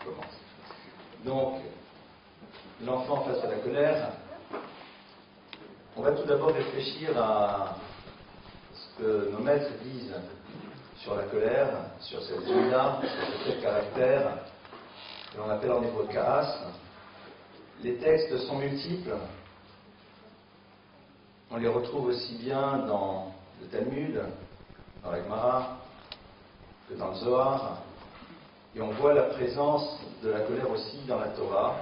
commence. Donc, l'enfant face à la colère, on va tout d'abord réfléchir à ce que nos maîtres disent sur la colère, sur cette vie-là, sur ce caractère que l'on appelle en hébreu kaas. Les textes sont multiples. On les retrouve aussi bien dans le Talmud, dans la Gemara, que dans le Zohar. Et on voit la présence de la colère aussi dans la Torah.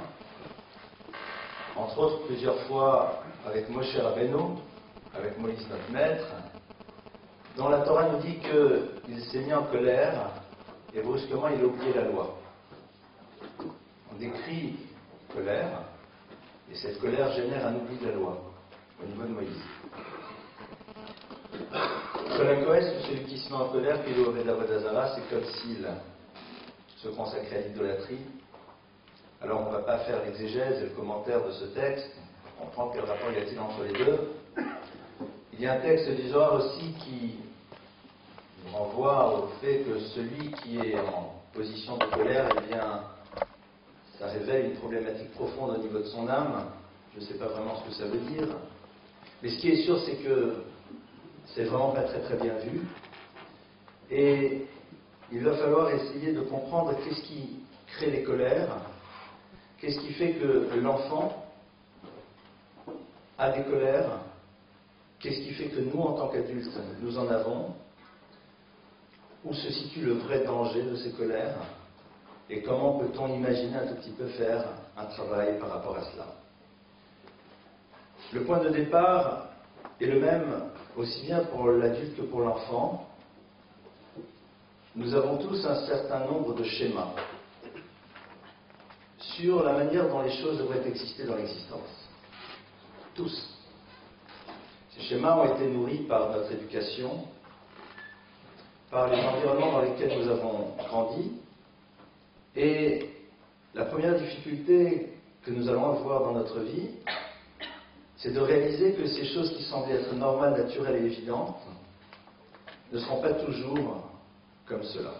Entre autres, plusieurs fois avec Moshe Rabbeinu, avec Moïse notre maître, dont la Torah nous dit qu'il s'est mis en colère et brusquement il a oublié la loi. On décrit colère, et cette colère génère un oubli de la loi au niveau de Moïse. Colacoès, celui qui se met en colère, puis le Oved Avodazara, c'est comme s'il se consacrait à l'idolâtrie. Alors on ne va pas faire l'exégèse et le commentaire de ce texte, on comprend quel rapport y a-t-il entre les deux. Il y a un texte du Zohar aussi qui nous renvoie au fait que celui qui est en position de colère, eh bien, ça révèle une problématique profonde au niveau de son âme. Je ne sais pas vraiment ce que ça veut dire. Mais ce qui est sûr, c'est que c'est vraiment pas très très bien vu. Et il va falloir essayer de comprendre qu'est-ce qui crée les colères, qu'est-ce qui fait que l'enfant a des colères, qu'est-ce qui fait que nous, en tant qu'adultes, nous en avons, où se situe le vrai danger de ces colères, et comment peut-on imaginer un tout petit peu faire un travail par rapport à cela. Le point de départ est le même aussi bien pour l'adulte que pour l'enfant. Nous avons tous un certain nombre de schémas sur la manière dont les choses devraient exister dans l'existence. Tous. Ces schémas ont été nourris par notre éducation, par les environnements dans lesquels nous avons grandi, et la première difficulté que nous allons avoir dans notre vie, c'est de réaliser que ces choses qui semblaient être normales, naturelles et évidentes ne seront pas toujours comme cela.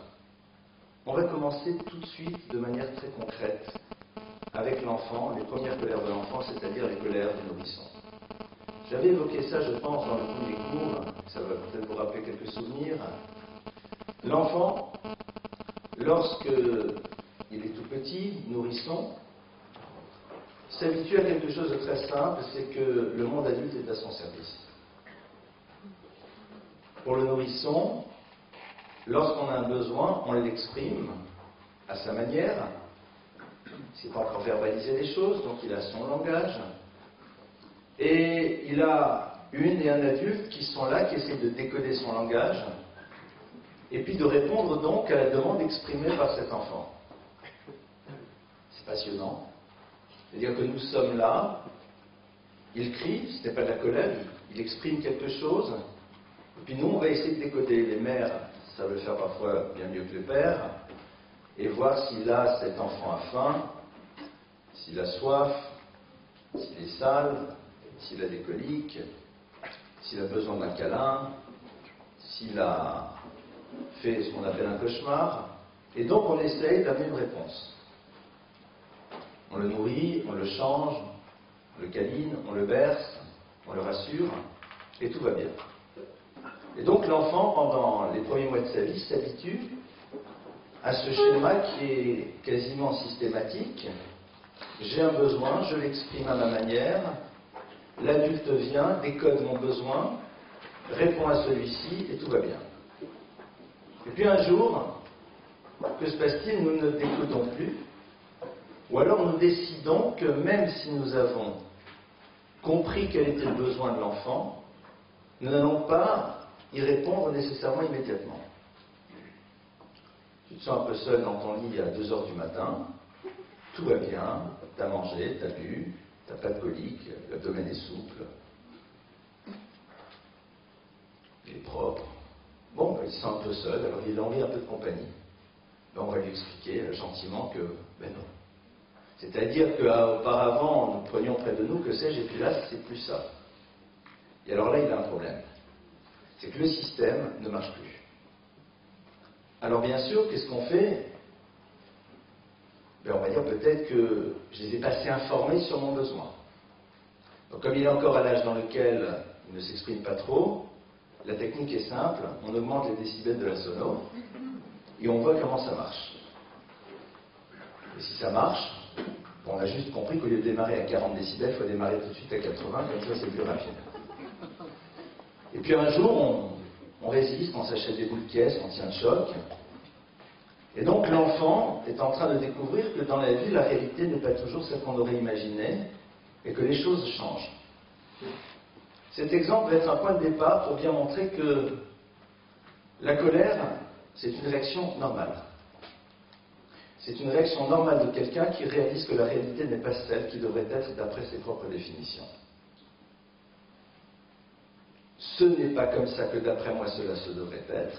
On va commencer tout de suite de manière très concrète avec l'enfant, les premières colères de l'enfant, c'est-à-dire les colères du nourrisson. J'avais évoqué ça, je pense, dans le premier cours, ça va peut-être vous rappeler quelques souvenirs. L'enfant, lorsque il est tout petit, nourrisson, s'habitue à quelque chose de très simple, c'est que le monde adulte est à son service. Pour le nourrisson, lorsqu'on a un besoin, on l'exprime à sa manière. Il ne sait pas encore verbaliser les choses, donc il a son langage. Et il a une et un adulte qui sont là, qui essaient de décoder son langage, et puis de répondre donc à la demande exprimée par cet enfant. C'est passionnant. C'est-à-dire que nous sommes là, il crie, ce n'est pas de la colère, il exprime quelque chose, et puis nous on va essayer de décoder. Les mères savent le faire parfois bien mieux que les pères, et voir si là cet enfant a faim, s'il a soif, s'il est sale, s'il a des coliques, s'il a besoin d'un câlin, s'il a fait ce qu'on appelle un cauchemar, et donc on essaye d'amener une réponse. On le nourrit, on le change, on le câline, on le berce, on le rassure, et tout va bien. Et donc l'enfant, pendant les premiers mois de sa vie, s'habitue à ce schéma qui est quasiment systématique. J'ai un besoin, je l'exprime à ma manière, l'adulte vient, décode mon besoin, répond à celui-ci, et tout va bien. Et puis un jour, que se passe-t-il? Nous ne décodons plus. Ou alors nous décidons que même si nous avons compris quel était le besoin de l'enfant, nous n'allons pas y répondre nécessairement immédiatement. Tu te sens un peu seul dans ton lit à 2h du matin, tout va bien, tu as mangé, tu as bu, tu n'as pas de colique, l'abdomen est souple, il est propre. Bon, il se sent un peu seul, alors il a envie un peu de compagnie. Ben, on va lui expliquer gentiment que, ben non. C'est-à-dire qu'auparavant, nous prenions près de nous, que sais-je, et puis là, c'est plus ça. Et alors là, il a un problème. C'est que le système ne marche plus. Alors bien sûr, qu'est-ce qu'on fait? on va dire peut-être que je les ai pas assez informés sur mon besoin. Donc comme il est encore à l'âge dans lequel il ne s'exprime pas trop, la technique est simple, on augmente les décibels de la sono et on voit comment ça marche. Et si ça marche, on a juste compris qu'au lieu de démarrer à 40 décibels, il faut démarrer tout de suite à 80, comme ça c'est plus rapide. Et puis un jour, on résiste, on s'achète des bouts de caisse, on tient le choc. Et donc l'enfant est en train de découvrir que dans la vie, la réalité n'est pas toujours celle qu'on aurait imaginée et que les choses changent. Cet exemple va être un point de départ pour bien montrer que la colère, c'est une réaction normale. C'est une réaction normale de quelqu'un qui réalise que la réalité n'est pas celle qui devrait être d'après ses propres définitions. Ce n'est pas comme ça que d'après moi cela se devrait être.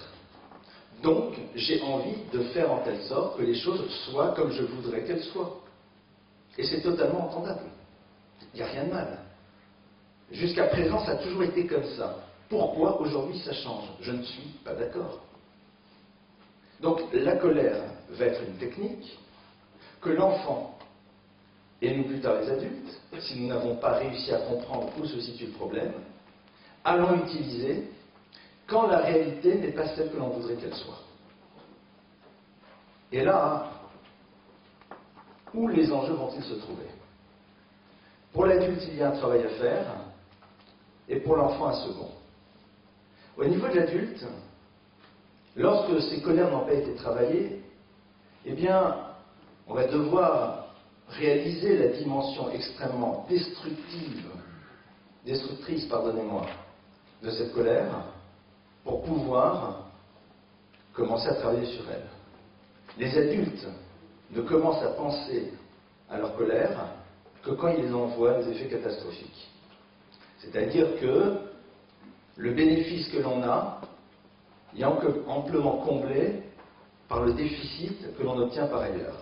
Donc, j'ai envie de faire en telle sorte que les choses soient comme je voudrais qu'elles soient. Et c'est totalement entendable. Il n'y a rien de mal. Jusqu'à présent, ça a toujours été comme ça. Pourquoi aujourd'hui ça change? Je ne suis pas d'accord. Donc, la colère va être une technique que l'enfant, et nous plus tard les adultes, si nous n'avons pas réussi à comprendre où se situe le problème, allons utiliser quand la réalité n'est pas celle que l'on voudrait qu'elle soit. Et là, où les enjeux vont-ils se trouver? Pour l'adulte, il y a un travail à faire, et pour l'enfant, un second. Au niveau de l'adulte, lorsque ces colères n'ont pas été travaillées, eh bien, on va devoir réaliser la dimension extrêmement destructrice, pardonnez-moi, de cette colère, pour pouvoir commencer à travailler sur elle. Les adultes ne commencent à penser à leur colère que quand ils en voient des effets catastrophiques. C'est-à-dire que le bénéfice que l'on a est amplement comblé par le déficit que l'on obtient par ailleurs.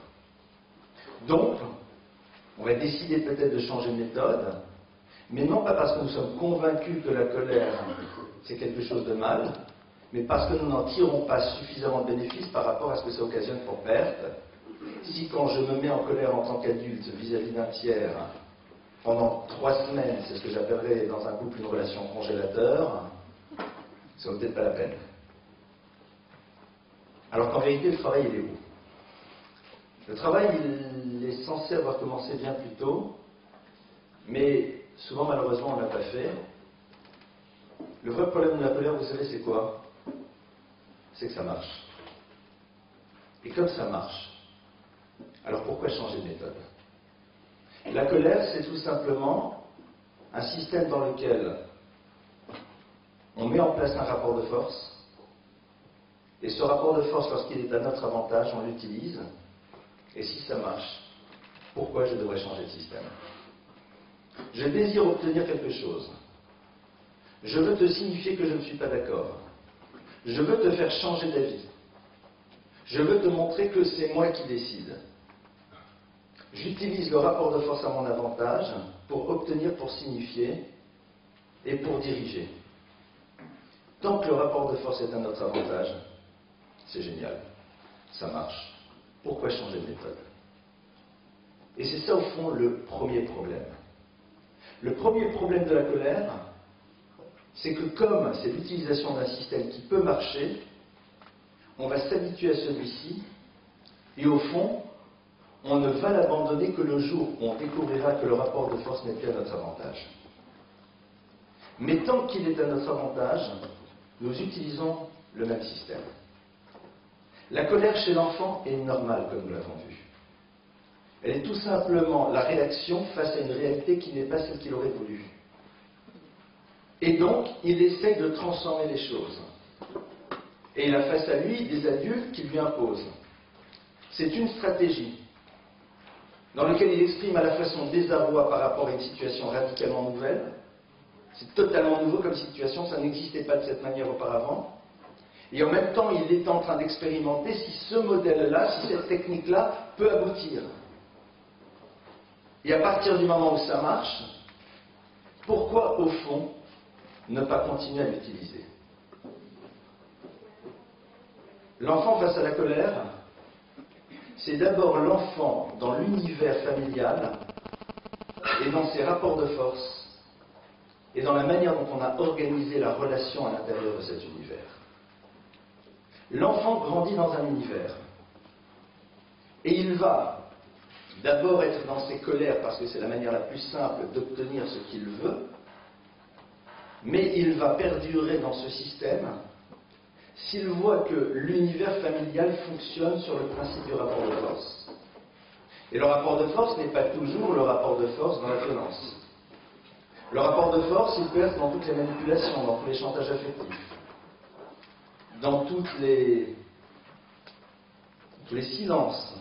Donc, on va décider peut-être de changer de méthode, mais non pas parce que nous sommes convaincus que la colère c'est quelque chose de mal, mais parce que nous n'en tirons pas suffisamment de bénéfices par rapport à ce que ça occasionne pour perte. Si quand je me mets en colère en tant qu'adulte vis-à-vis d'un tiers, pendant 3 semaines, c'est ce que j'appellerais dans un couple une relation congélateur, ça vaut peut-être pas la peine. Alors qu'en vérité, le travail, il est où? Le travail, il est censé avoir commencé bien plus tôt, mais souvent, malheureusement, on ne l'a pas fait. Le vrai problème de la colère, vous savez, c'est quoi? C'est que ça marche. Et comme ça marche, alors pourquoi changer de méthode? La colère, c'est tout simplement un système dans lequel on met en place un rapport de force, et ce rapport de force, lorsqu'il est à notre avantage, on l'utilise, et si ça marche, pourquoi je devrais changer de système? Je désire obtenir quelque chose. Je veux te signifier que je ne suis pas d'accord. Je veux te faire changer d'avis. Je veux te montrer que c'est moi qui décide. J'utilise le rapport de force à mon avantage pour obtenir, pour signifier et pour diriger. Tant que le rapport de force est à notre avantage, c'est génial. Ça marche. Pourquoi changer de méthode? Et c'est ça, au fond, le premier problème. Le premier problème de la colère, c'est que comme c'est l'utilisation d'un système qui peut marcher, on va s'habituer à celui-ci, et au fond, on ne va l'abandonner que le jour où on découvrira que le rapport de force n'est plus à notre avantage. Mais tant qu'il est à notre avantage, nous utilisons le même système. La colère chez l'enfant est normale, comme nous l'avons vu. Elle est tout simplement la réaction face à une réalité qui n'est pas celle qu'il aurait voulu. Et donc, il essaie de transformer les choses. Et il a face à lui des adultes qui lui imposent. C'est une stratégie dans laquelle il exprime à la fois son désarroi par rapport à une situation radicalement nouvelle. C'est totalement nouveau comme situation, ça n'existait pas de cette manière auparavant. Et en même temps, il est en train d'expérimenter si ce modèle-là, si cette technique-là peut aboutir. Et à partir du moment où ça marche, pourquoi, au fond, ne pas continuer à l'utiliser? L'enfant face à la colère, c'est d'abord l'enfant l'univers familial et dans ses rapports de force et dans la manière dont on a organisé la relation à l'intérieur de cet univers. L'enfant grandit dans un univers et il va d'abord être dans ses colères parce que c'est la manière la plus simple d'obtenir ce qu'il veut, mais il va perdurer dans ce système s'il voit que l'univers familial fonctionne sur le principe du rapport de force. Et le rapport de force n'est pas toujours le rapport de force dans la violence. Le rapport de force, il peut être dans toutes les manipulations, dans tous les chantages affectifs, dans tous les silences,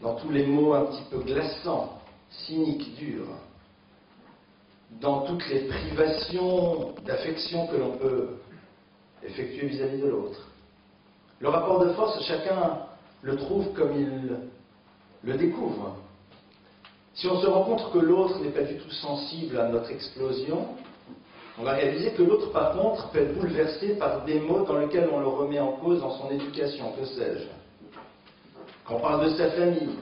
dans tous les mots un petit peu glaçants, cyniques, durs, dans toutes les privations d'affection que l'on peut effectuer vis-à-vis de l'autre. Le rapport de force, chacun le trouve comme il le découvre. Si on se rend compte que l'autre n'est pas du tout sensible à notre explosion, on va réaliser que l'autre, par contre, peut être bouleversé par des mots dans lesquels on le remet en cause dans son éducation, que sais-je. Quand on parle de sa famille,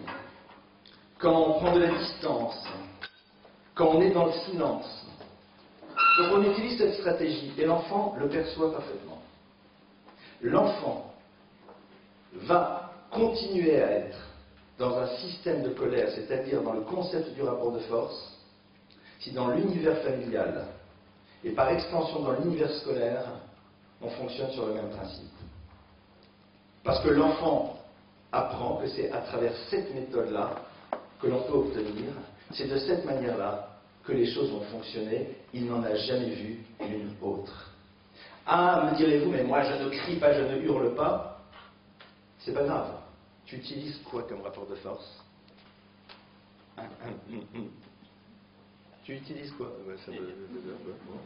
quand on prend de la distance, quand on est dans le silence. Donc on utilise cette stratégie et l'enfant le perçoit parfaitement. L'enfant va continuer à être dans un système de colère, c'est-à-dire dans le concept du rapport de force, si dans l'univers familial et par extension dans l'univers scolaire, on fonctionne sur le même principe. Parce que l'enfant apprend que c'est à travers cette méthode-là que l'on peut obtenir, c'est de cette manière-là que les choses vont fonctionner, il n'en a jamais vu une autre. Ah, me direz-vous, mais moi je ne crie pas, je ne hurle pas. C'est pas grave. Tu utilises quoi comme rapport de force? Tu utilises quoi?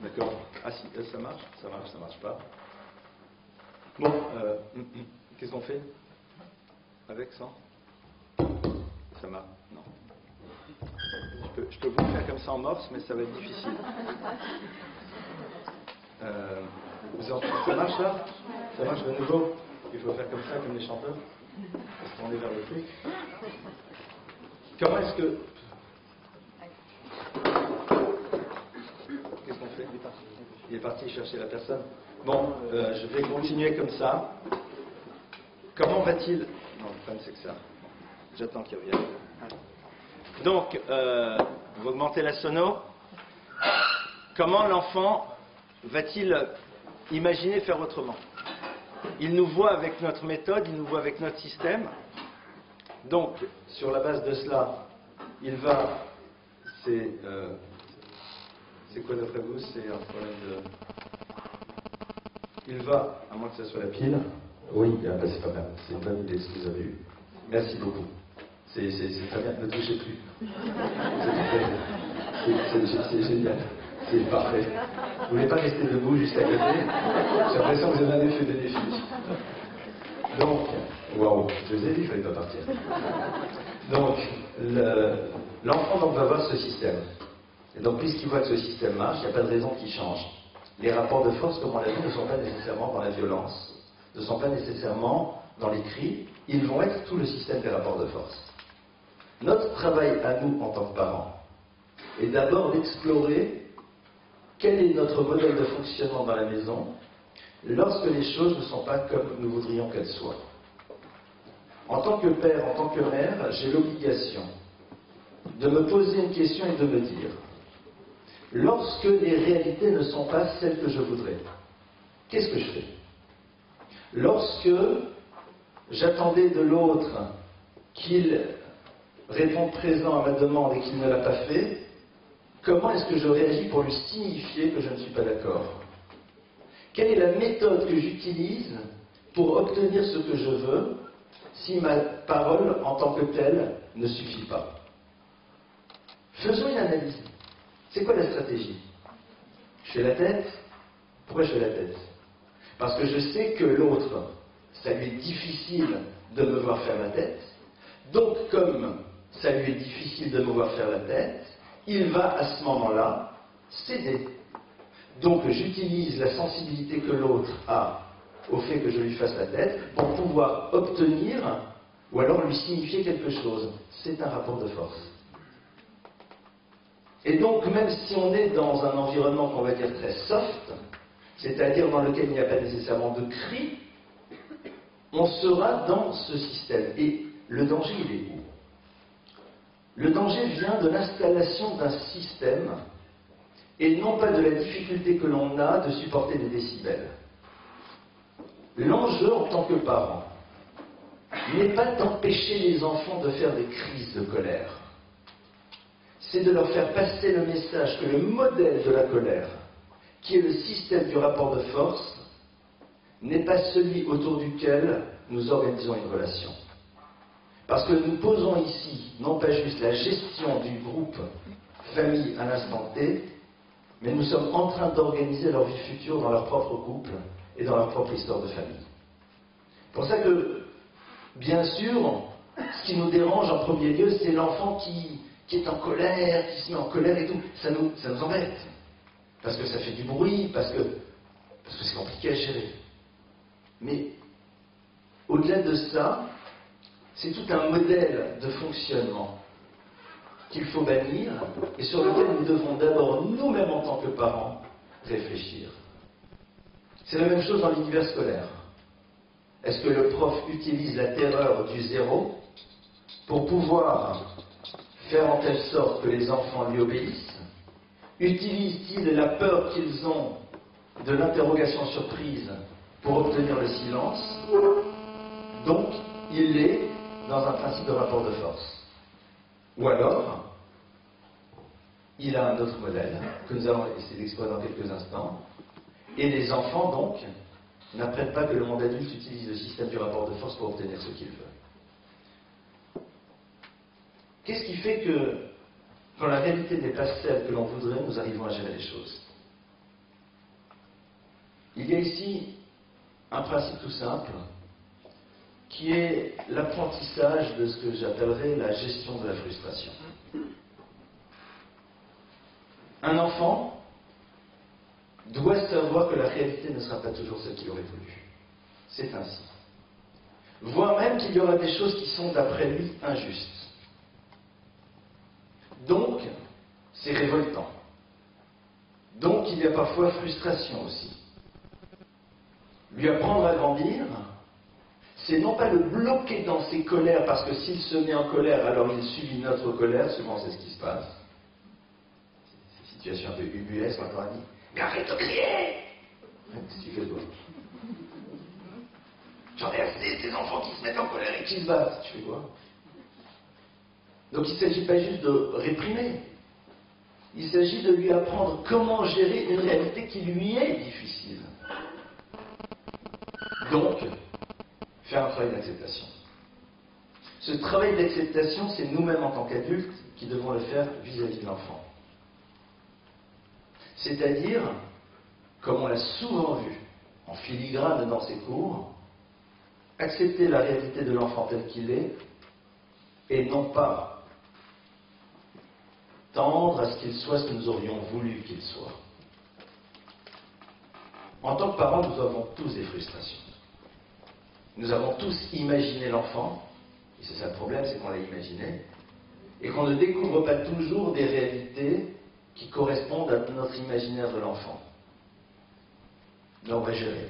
D'accord. Ah si, ça marche, ça marche pas. Bon, qu'est-ce qu'on fait? Avec, sans? Ça marche? Non. Je peux vous le faire comme ça en morse, mais ça va être difficile. Ça marche là? Ça marche de nouveau? Il faut faire comme ça, comme les chanteurs? Pour se tourner vers le truc. Comment est-ce que... Qu'est-ce qu'on fait? Il est parti chercher la personne. Bon, je vais continuer comme ça. Comment va-t-il... Non, le problème c'est que ça... J'attends qu'il revienne. Donc, vous augmentez la sono. Comment l'enfant va-t-il imaginer faire autrement? Il nous voit avec notre méthode, il nous voit avec notre système. Donc, sur la base de cela, il va... C'est quoi d'après vous? C'est un problème de... Il va, à moins que ce soit la pile... Oui, ah ben c'est pas mal. C'est une bonne idée ce que vous avez eu. Merci beaucoup. C'est très bien, ne touchez plus. C'est génial, c'est parfait. Vous voulez pas rester debout juste à côté? J'ai l'impression que vous avez un effet bénéfique. Donc, waouh, je vous ai dit qu'il ne fallait pas partir. Donc, l'enfant va voir ce système. Et donc, puisqu'il voit que ce système marche, il n'y a pas de raison qu'il change. Les rapports de force, comme on l'a dit, ne sont pas nécessairement dans la violence, ne sont pas nécessairement dans les cris, ils vont être tout le système des rapports de force. Notre travail à nous, en tant que parents, est d'abord d'explorer quel est notre modèle de fonctionnement dans la maison lorsque les choses ne sont pas comme nous voudrions qu'elles soient. En tant que père, en tant que mère, j'ai l'obligation de me poser une question et de me dire, lorsque les réalités ne sont pas celles que je voudrais, qu'est-ce que je fais? Lorsque j'attendais de l'autre qu'il réponde présent à ma demande et qu'il ne l'a pas fait, comment est-ce que je réagis pour lui signifier que je ne suis pas d'accord? Quelle est la méthode que j'utilise pour obtenir ce que je veux si ma parole en tant que telle ne suffit pas? Faisons une analyse. C'est quoi la stratégie? Je fais la tête. Pourquoi je fais la tête? Parce que je sais que l'autre, ça lui est difficile de me voir faire la tête. Donc, comme ça lui est difficile de me voir faire la tête, il va à ce moment-là céder. Donc, j'utilise la sensibilité que l'autre a au fait que je lui fasse la tête pour pouvoir obtenir ou alors lui signifier quelque chose. C'est un rapport de force. Et donc, même si on est dans un environnement qu'on va dire très soft, c'est-à-dire dans lequel il n'y a pas nécessairement de cris, on sera dans ce système. Et le danger, il est où? Le danger vient de l'installation d'un système et non pas de la difficulté que l'on a de supporter des décibels. L'enjeu en tant que parent n'est pas d'empêcher les enfants de faire des crises de colère. C'est de leur faire passer le message que le modèle de la colère, qui est le système du rapport de force, n'est pas celui autour duquel nous organisons une relation. Parce que nous posons ici, non pas juste la gestion du groupe famille à l'instant T, mais nous sommes en train d'organiser leur vie future dans leur propre couple et dans leur propre histoire de famille. C'est pour ça que, bien sûr, ce qui nous dérange en premier lieu, c'est l'enfant qui est en colère, qui se met en colère et tout. Ça nous embête. Parce que ça fait du bruit, parce que c'est compliqué à gérer. Mais, au-delà de ça, c'est tout un modèle de fonctionnement qu'il faut bannir et sur lequel nous devons d'abord, nous-mêmes en tant que parents, réfléchir. C'est la même chose dans l'univers scolaire. Est-ce que le prof utilise la terreur du zéro pour pouvoir faire en telle sorte que les enfants lui obéissent? Utilise-t-il la peur qu'ils ont de l'interrogation surprise pour obtenir le silence? Donc, il est dans un principe de rapport de force. Ou alors, il a un autre modèle, que nous allons essayer d'explorer dans quelques instants, et les enfants, donc, n'apprennent pas que le monde adulte utilise le système du rapport de force pour obtenir ce qu'il veut. Qu'est-ce qui fait que, quand la réalité n'est pas celle que l'on voudrait, nous arrivons à gérer les choses? Il y a ici un principe tout simple, qui est l'apprentissage de ce que j'appellerais la gestion de la frustration. Un enfant doit savoir que la réalité ne sera pas toujours celle qu'il aurait voulu. C'est ainsi. Voire même qu'il y aura des choses qui sont, d'après lui, injustes. Donc, c'est révoltant. Donc, il y a parfois frustration aussi. Lui apprendre à grandir, c'est non pas le bloquer dans ses colères, parce que s'il se met en colère, alors il subit notre colère, souvent c'est ce qui se passe. C'est une situation un peu ubuesque, quand on dit « Mais arrête de crier !» Qu'est-ce que tu fais toi? J'en ai assez des enfants qui se mettent en colère et qui se battent. Tu fais quoi? Donc il ne s'agit pas juste de réprimer. Il s'agit de lui apprendre comment gérer une réalité qui lui est difficile. Donc, faire un travail d'acceptation. Ce travail d'acceptation, c'est nous-mêmes en tant qu'adultes qui devons le faire vis-à-vis de l'enfant. C'est-à-dire, comme on l'a souvent vu en filigrane dans ses cours, accepter la réalité de l'enfant tel qu'il est et non pas tendre à ce qu'il soit ce que nous aurions voulu qu'il soit. En tant que parents, nous avons tous des frustrations. Nous avons tous imaginé l'enfant, et c'est ça le problème, c'est qu'on l'a imaginé, et qu'on ne découvre pas toujours des réalités qui correspondent à notre imaginaire de l'enfant. Mais on va gérer,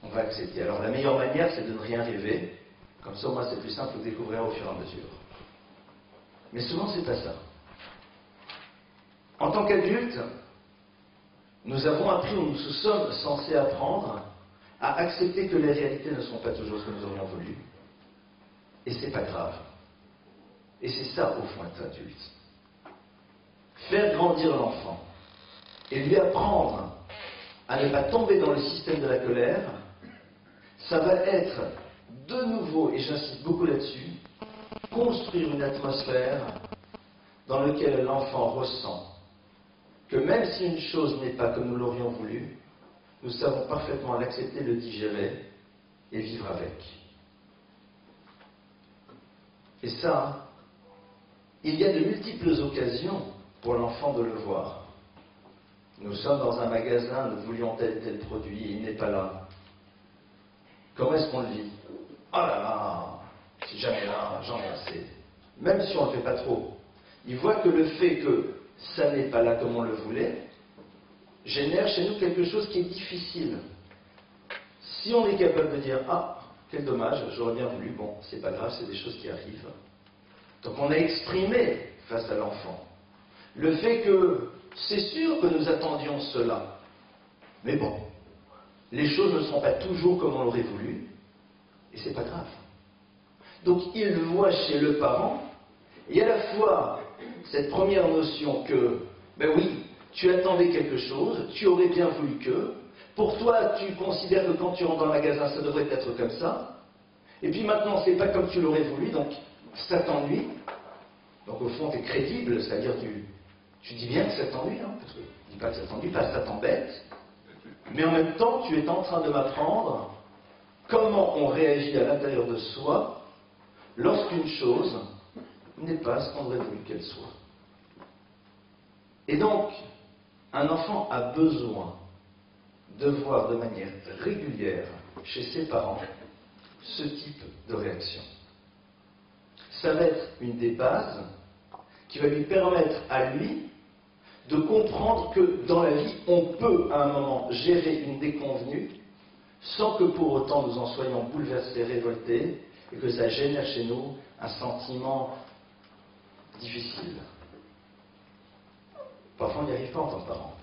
on va accepter. Alors la meilleure manière, c'est de ne rien rêver, comme ça au moins c'est plus simple de découvrir au fur et à mesure. Mais souvent c'est pas ça. En tant qu'adultes, nous avons appris, ou nous sommes censés apprendre, à accepter que les réalités ne seront pas toujours ce que nous aurions voulu. Et c'est pas grave. Et c'est ça, au fond, être adulte. Faire grandir l'enfant et lui apprendre à ne pas tomber dans le système de la colère, ça va être, de nouveau, et j'insiste beaucoup là-dessus, construire une atmosphère dans laquelle l'enfant ressent que même si une chose n'est pas comme nous l'aurions voulu, nous savons parfaitement l'accepter, le digérer et vivre avec. Et ça, il y a de multiples occasions pour l'enfant de le voir. Nous sommes dans un magasin, nous voulions tel et tel produit, et il n'est pas là. Comment est-ce qu'on le vit? Oh là là, c'est jamais là, j'en ai assez. Même si on ne le fait pas trop. Il voit que le fait que ça n'est pas là comme on le voulait, génère chez nous quelque chose qui est difficile. Si on est capable de dire, ah, quel dommage, j'aurais bien voulu, bon, c'est pas grave, c'est des choses qui arrivent. Donc on a exprimé face à l'enfant le fait que c'est sûr que nous attendions cela, mais bon, les choses ne seront pas toujours comme on l'aurait voulu, et c'est pas grave. Donc il voit chez le parent, et à la fois cette première notion que, ben oui, tu attendais quelque chose, tu aurais bien voulu que, pour toi tu considères que quand tu rentres dans le magasin ça devrait être comme ça, et puis maintenant c'est pas comme tu l'aurais voulu, donc ça t'ennuie. Donc au fond tu es crédible, c'est-à-dire tu dis bien que ça t'ennuie, hein, parce que je dis pas que ça t'ennuie, pas ça t'embête, mais en même temps tu es en train de m'apprendre comment on réagit à l'intérieur de soi lorsqu'une chose n'est pas ce qu'on aurait voulu qu'elle soit. Et donc, un enfant a besoin de voir de manière régulière chez ses parents ce type de réaction. Ça va être une des bases qui va lui permettre à lui de comprendre que dans la vie, on peut à un moment gérer une déconvenue sans que pour autant nous en soyons bouleversés, révoltés, et que ça génère chez nous un sentiment difficile. Parfois on n'y arrive pas en tant que parent.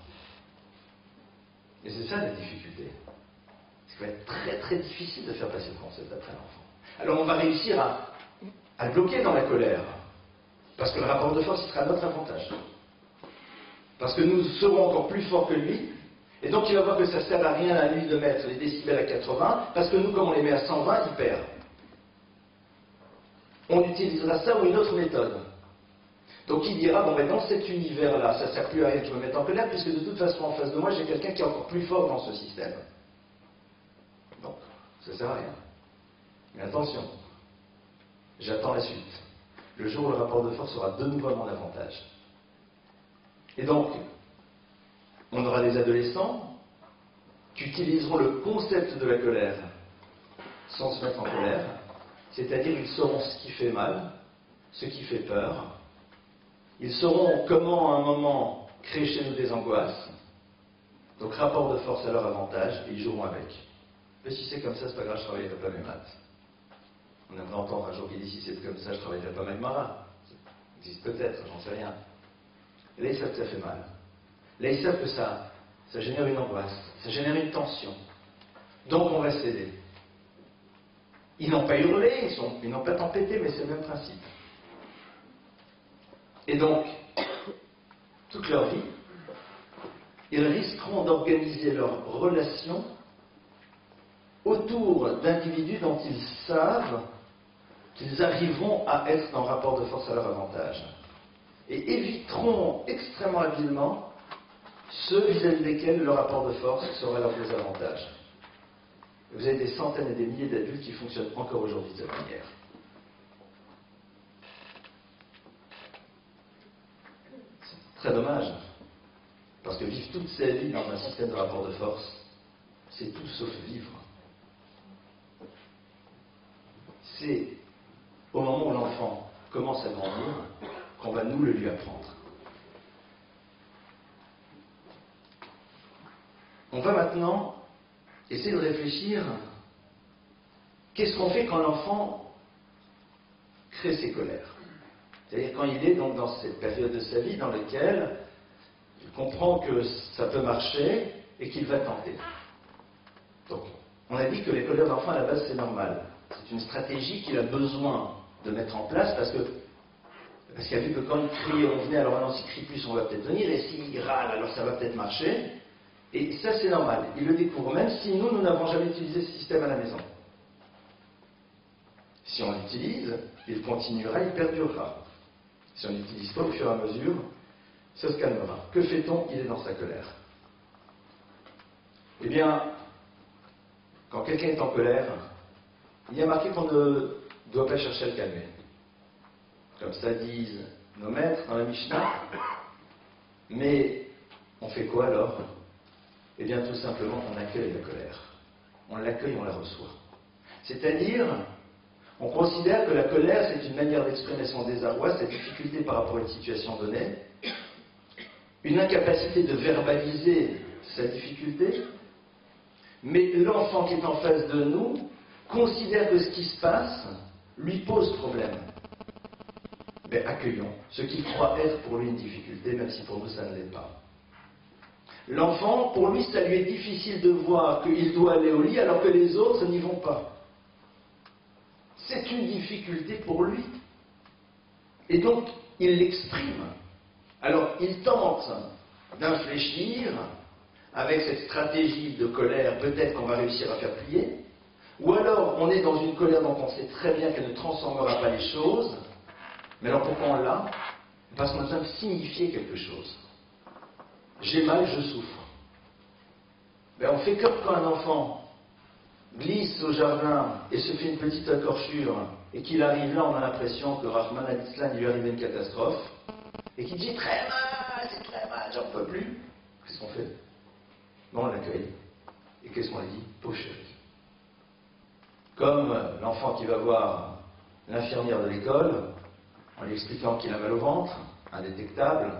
Et c'est ça la difficulté. Ça va être très très difficile de faire passer le concept après l'enfant. Alors on va réussir à le bloquer dans la colère, parce que le rapport de force sera à notre avantage. Parce que nous serons encore plus forts que lui, et donc il va voir que ça ne sert à rien à lui de mettre les décibels à 80, parce que nous, comme on les met à 120, il perd. On utilisera ça ou une autre méthode. Donc il dira, bon ben dans cet univers-là, ça ne sert plus à rien que je me mette en colère, puisque de toute façon en face de moi, j'ai quelqu'un qui est encore plus fort dans ce système. Donc, ça ne sert à rien. Mais attention, j'attends la suite. Le jour où le rapport de force sera de nouveau à mon avantage. Et donc, on aura des adolescents qui utiliseront le concept de la colère sans se mettre en colère, c'est-à-dire ils sauront ce qui fait mal, ce qui fait peur, ils sauront comment à un moment créer chez nous des angoisses, donc rapport de force à leur avantage, et ils joueront avec. Mais si c'est comme ça, c'est pas grave, je travaillerai pas mes maths. On aimerait entendre un jour qu'il dit si c'est comme ça, je travaillerai pas mes maras. Ça existe peut-être, j'en sais rien. Et là, ils savent que ça fait mal. Là, ils savent que ça génère une angoisse, ça génère une tension. Donc, on va céder. Ils n'ont pas hurlé, ils n'ont pas tempêté, mais c'est le même principe. Et donc, toute leur vie, ils risqueront d'organiser leurs relations autour d'individus dont ils savent qu'ils arriveront à être dans le rapport de force à leur avantage. Et éviteront extrêmement habilement ceux vis-à-vis desquels le rapport de force sera leur désavantage. Vous avez des centaines et des milliers d'adultes qui fonctionnent encore aujourd'hui de cette manière. C'est très dommage, parce que vivre toute sa vie dans un système de rapport de force, c'est tout sauf vivre. C'est au moment où l'enfant commence à grandir qu'on va nous le lui apprendre. On va maintenant essayer de réfléchir, qu'est-ce qu'on fait quand l'enfant crée ses colères? C'est-à-dire quand il est donc dans cette période de sa vie dans laquelle il comprend que ça peut marcher et qu'il va tenter. Donc, on a dit que les colères d'enfant à la base c'est normal. C'est une stratégie qu'il a besoin de mettre en place parce qu'il a vu que quand il crie, on venait, alors non, s'il crie plus, on va peut-être venir, et s'il râle, alors ça va peut-être marcher. Et ça, c'est normal. Il le découvre, même si nous n'avons jamais utilisé ce système à la maison. Si on l'utilise, il continuera, il perdurera. Si on n'utilise pas au fur et à mesure, ça se calmera. Que fait-on? Il est dans sa colère. Eh bien, quand quelqu'un est en colère, il y a marqué qu'on ne doit pas chercher à le calmer. Comme ça disent nos maîtres dans la Mishnah. Mais on fait quoi alors? Eh bien, tout simplement, on accueille la colère. On l'accueille, on la reçoit. C'est-à-dire, On considère que la colère, c'est une manière d'exprimer son désarroi, sa difficulté par rapport à une situation donnée, une incapacité de verbaliser sa difficulté, mais l'enfant qui est en face de nous considère que ce qui se passe lui pose problème. Mais accueillons ce qu'il croit être pour lui une difficulté, même si pour nous ça ne l'est pas. L'enfant, pour lui, ça lui est difficile de voir qu'il doit aller au lit alors que les autres n'y vont pas. C'est une difficulté pour lui. Et donc, il l'exprime. Alors, il tente d'infléchir avec cette stratégie de colère, peut-être qu'on va réussir à faire plier. Ou alors, on est dans une colère dont on sait très bien qu'elle ne transformera pas les choses. Mais alors, pourquoi on l'a? Parce qu'on a besoin de signifier quelque chose. J'ai mal, je souffre. Ben, on fait comme quand un enfant glisse au jardin et se fait une petite entorchure, et qu'il arrive là, on a l'impression que Rahman al-Islam lui arrivait une catastrophe, et qu'il dit très mal, c'est très mal, j'en peux plus. Qu'est-ce qu'on fait? Ben, on l'accueille. Et qu'est-ce qu'on lui dit? Pauvre chéri. Comme l'enfant qui va voir l'infirmière de l'école, en lui expliquant qu'il a mal au ventre, indétectable,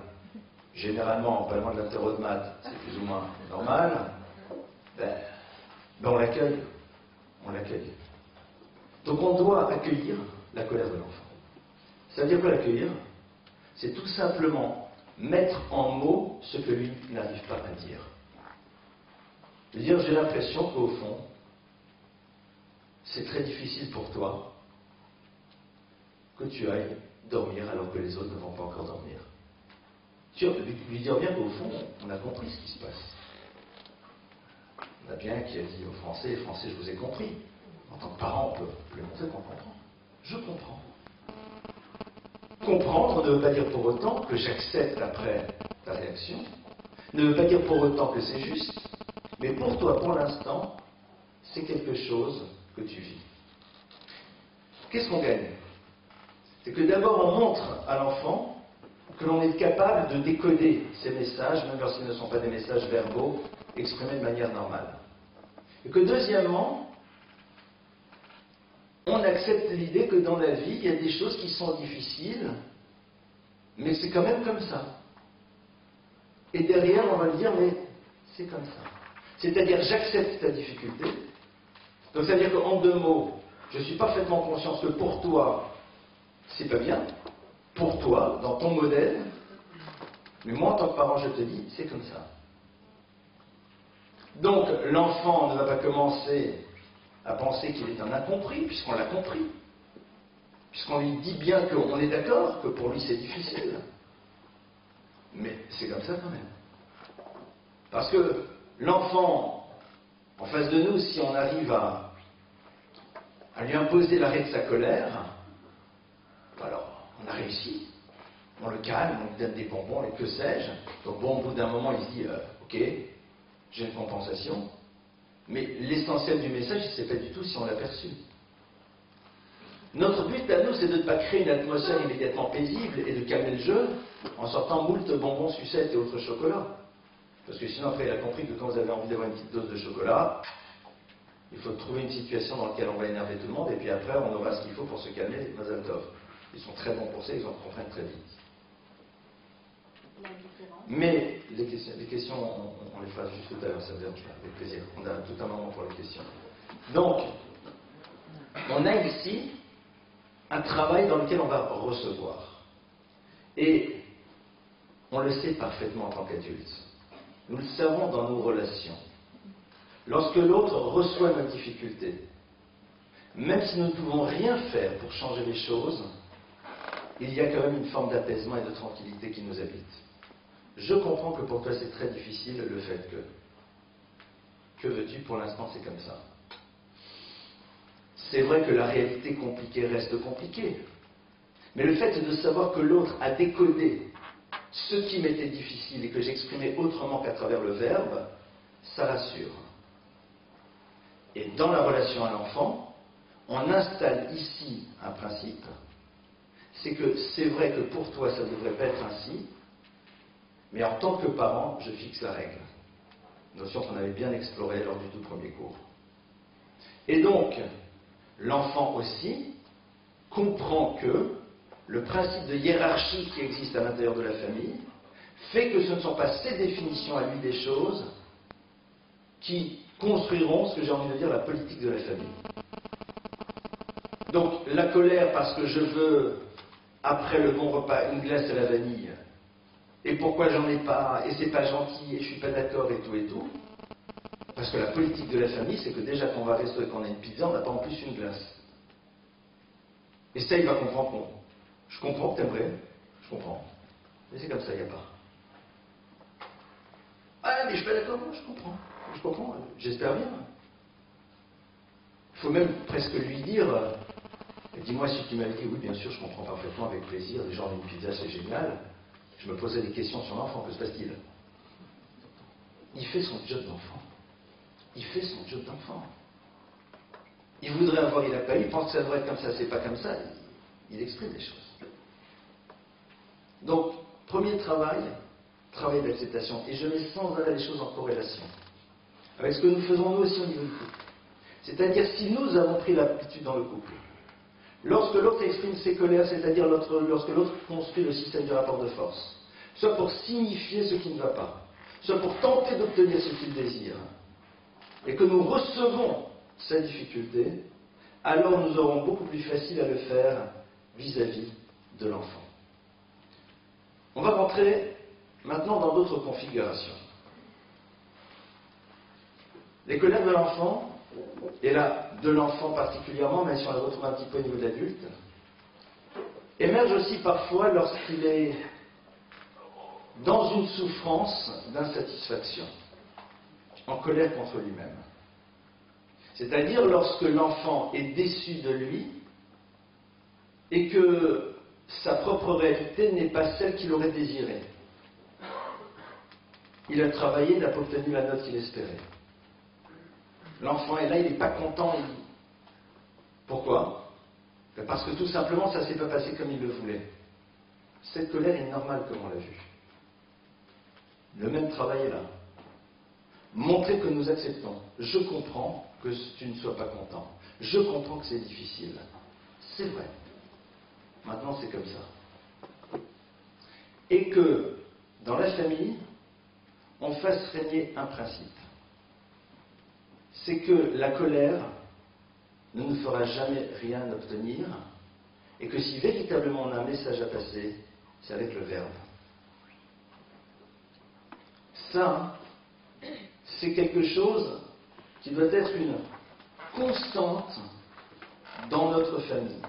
généralement, pas loin de l'aptéro de maths, c'est plus ou moins normal, ben on l'accueille. On l'accueille. Donc on doit accueillir la colère de l'enfant. Ça veut dire quoi l'accueillir? C'est tout simplement mettre en mots ce que lui n'arrive pas à dire. C'est-à-dire, j'ai l'impression qu'au fond, c'est très difficile pour toi que tu ailles dormir alors que les autres ne vont pas encore dormir. Tu vas lui dire bien qu'au fond, on a compris ce qui se passe. On a bien qui a dit aux Français, les Français, je vous ai compris. En tant que parent, on peut lui montrer qu'on comprend. Je comprends. Comprendre ne veut pas dire pour autant que j'accepte après ta réaction, ne veut pas dire pour autant que c'est juste, mais pour toi, pour l'instant, c'est quelque chose que tu vis. Qu'est-ce qu'on gagne? C'est que d'abord on montre à l'enfant que l'on est capable de décoder ces messages, même lorsqu'ils ne sont pas des messages verbaux, exprimés de manière normale. Et que deuxièmement, on accepte l'idée que dans la vie, il y a des choses qui sont difficiles, mais c'est quand même comme ça. Et derrière, on va le dire, mais c'est comme ça. C'est-à-dire, j'accepte ta difficulté. Donc, ça veut dire qu'en deux mots, je suis parfaitement conscient que pour toi, c'est pas bien. Pour toi, dans ton modèle. Mais moi, en tant que parent, je te dis, c'est comme ça. Donc, l'enfant ne va pas commencer à penser qu'il est un incompris, puisqu'on l'a compris. Puisqu'on lui dit bien qu'on est d'accord, que pour lui c'est difficile. Mais c'est comme ça quand même. Parce que l'enfant, en face de nous, si on arrive à lui imposer l'arrêt de sa colère, alors on a réussi. On le calme, on lui donne des bonbons, et que sais-je. Donc bon, au bout d'un moment, il se dit, ok, j'ai une compensation. Mais l'essentiel du message, il ne sait pas du tout si on l'a perçu. Notre but à nous, c'est de ne pas créer une atmosphère immédiatement paisible et de calmer le jeu en sortant moult bonbons, sucettes et autres chocolats. Parce que sinon, après, il a compris que quand vous avez envie d'avoir une petite dose de chocolat, il faut trouver une situation dans laquelle on va énerver tout le monde et puis après, on aura ce qu'il faut pour se calmer. Mazal tov. Ils sont très bons pour ça, ils en comprennent très vite. Mais les questions on les fera juste tout à l'heure, ça me dérange pas, avec plaisir. On a tout un moment pour les questions. Donc, on a ici un travail dans lequel on va recevoir. Et on le sait parfaitement en tant qu'adulte. Nous le savons dans nos relations. Lorsque l'autre reçoit nos difficultés, même si nous ne pouvons rien faire pour changer les choses, il y a quand même une forme d'apaisement et de tranquillité qui nous habite. Je comprends que pour toi c'est très difficile le fait que. Que veux-tu? Pour l'instant c'est comme ça. C'est vrai que la réalité compliquée reste compliquée. Mais le fait de savoir que l'autre a décodé ce qui m'était difficile et que j'exprimais autrement qu'à travers le verbe, ça rassure. Et dans la relation à l'enfant, on installe ici un principe, c'est que c'est vrai que pour toi ça ne devrait pas être ainsi, mais en tant que parent, je fixe la règle. Notion qu'on avait bien explorée lors du tout premier cours. Et donc, l'enfant aussi comprend que le principe de hiérarchie qui existe à l'intérieur de la famille fait que ce ne sont pas ses définitions à lui des choses qui construiront ce que j'ai envie de dire la politique de la famille. Donc la colère parce que je veux, après le bon repas, une glace à la vanille, et pourquoi j'en ai pas, et c'est pas gentil, et je suis pas d'accord, et tout, parce que la politique de la famille, c'est que déjà qu'on va rester et qu'on a une pizza, on n'a pas en plus une glace. Et ça, il va comprendre. Bon, je comprends que t'aimerais, je comprends. Mais c'est comme ça, il n'y a pas. Ah, mais je suis pas d'accord, moi, je comprends, j'espère bien. Il faut même presque lui dire, dis-moi si tu m'avais dit, oui, bien sûr, je comprends parfaitement, avec plaisir, les gens d'une pizza, c'est génial. Je me posais des questions sur l'enfant, que se passe-t-il? Il fait son job d'enfant. Il fait son job d'enfant. Il voudrait avoir, il n'a pas eu, il pense que ça devrait être comme ça, c'est pas comme ça. Il exprime des choses. Donc, premier travail d'acceptation. Et je mets sans arrêt les choses en corrélation avec ce que nous faisons nous aussi au niveau du couple. C'est-à-dire, si nous avons pris l'habitude dans le couple, lorsque l'autre exprime ses colères, c'est-à-dire lorsque l'autre construit le système du rapport de force, soit pour signifier ce qui ne va pas, soit pour tenter d'obtenir ce qu'il désire, et que nous recevons sa difficulté, alors nous aurons beaucoup plus facile à le faire vis-à-vis de l'enfant. On va rentrer maintenant dans d'autres configurations. Les colères de l'enfant, et là, de l'enfant particulièrement, mais si on les retrouve un petit peu au niveau de l'adulte, émergent aussi parfois lorsqu'il est dans une souffrance d'insatisfaction, en colère contre lui-même. C'est-à-dire lorsque l'enfant est déçu de lui et que sa propre réalité n'est pas celle qu'il aurait désirée. Il a travaillé, il n'a pas obtenu la note qu'il espérait. L'enfant est là, il n'est pas content. Pourquoi? Parce que tout simplement, ça ne s'est pas passé comme il le voulait. Cette colère est normale comme on l'a vu. Le même travail est là. Montrer que nous acceptons. Je comprends que tu ne sois pas content. Je comprends que c'est difficile. C'est vrai. Maintenant, c'est comme ça. Et que, dans la famille, on fasse régner un principe. C'est que la colère ne nous fera jamais rien obtenir, et que si véritablement on a un message à passer, c'est avec le verbe. Ça, c'est quelque chose qui doit être une constante dans notre famille.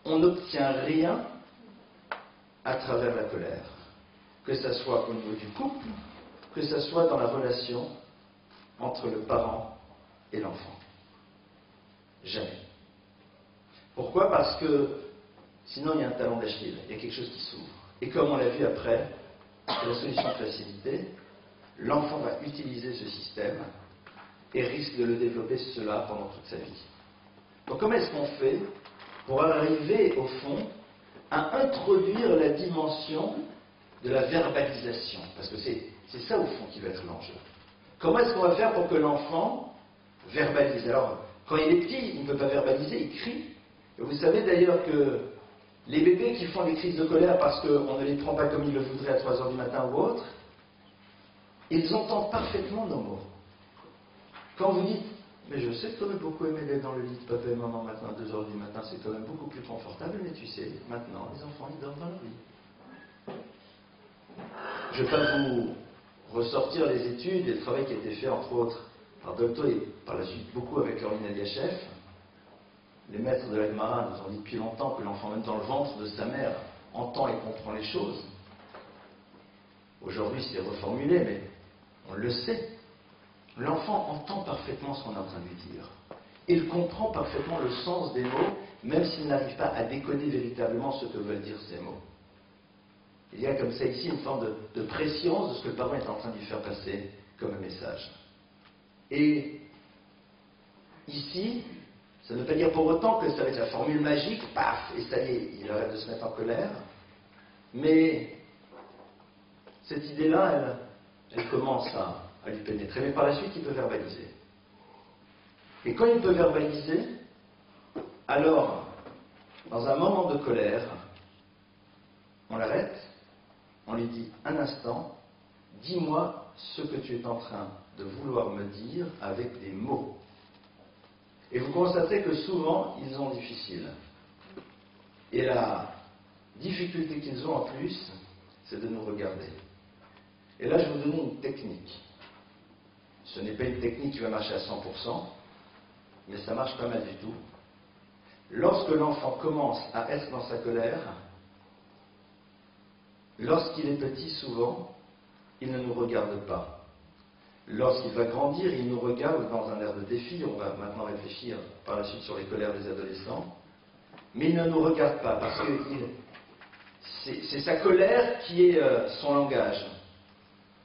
On n'obtient rien à travers la colère, que ce soit au niveau du couple, que ce soit dans la relation entre le parent et l'enfant. Jamais. Pourquoi? Parce que sinon il y a un talon d'Achille, il y a quelque chose qui s'ouvre. Et comme on l'a vu après, la solution de facilité, l'enfant va utiliser ce système et risque de le développer cela pendant toute sa vie. Donc comment est-ce qu'on fait pour arriver au fond à introduire la dimension de la verbalisation? Parce que c'est ça au fond qui va être l'enjeu. Comment est-ce qu'on va faire pour que l'enfant verbalise? Alors, quand il est petit, il ne peut pas verbaliser, il crie. Et vous savez d'ailleurs que les bébés qui font des crises de colère parce qu'on ne les prend pas comme ils le voudraient à 3 h du matin ou autre, ils entendent parfaitement nos mots. Quand vous dites, mais je sais que tu aurais beaucoup aimé d'être dans le lit de papa et maman maintenant à 2 h du matin, c'est quand même beaucoup plus confortable, mais tu sais, maintenant, les enfants, ils dorment dans leur lit. Je ne vais pas vous ressortir les études et le travail qui a été fait, entre autres, par Dolto et par la suite beaucoup avec Orlin Eliachev. Les maîtres de la Gemara nous ont dit depuis longtemps que l'enfant, même dans le ventre de sa mère, entend et comprend les choses. Aujourd'hui, c'est reformulé, mais on le sait. L'enfant entend parfaitement ce qu'on est en train de lui dire. Il comprend parfaitement le sens des mots, même s'il n'arrive pas à décoder véritablement ce que veulent dire ces mots. Il y a comme ça ici une forme de préscience de ce que le parent est en train de lui faire passer comme un message. Et ici, ça ne veut pas dire pour autant que ça va être la formule magique, paf, et ça y est, il arrête de se mettre en colère. Mais cette idée-là, elle commence à lui pénétrer. Mais par la suite, il peut verbaliser. Et quand il peut verbaliser, Alors, dans un moment de colère, on l'arrête, on lui dit un instant, dis-moi ce que tu es en train de vouloir me dire avec des mots. Et vous constaterez que souvent, ils ont difficile. Et la difficulté qu'ils ont en plus, c'est de nous regarder. Et là, je vais vous donner une technique. Ce n'est pas une technique qui va marcher à 100%, mais ça marche pas mal du tout. Lorsque l'enfant commence à être dans sa colère, lorsqu'il est petit, souvent, il ne nous regarde pas. Lorsqu'il va grandir, il nous regarde dans un air de défi. On va maintenant réfléchir par la suite sur les colères des adolescents. Mais il ne nous regarde pas, parce que c'est sa colère qui est son langage.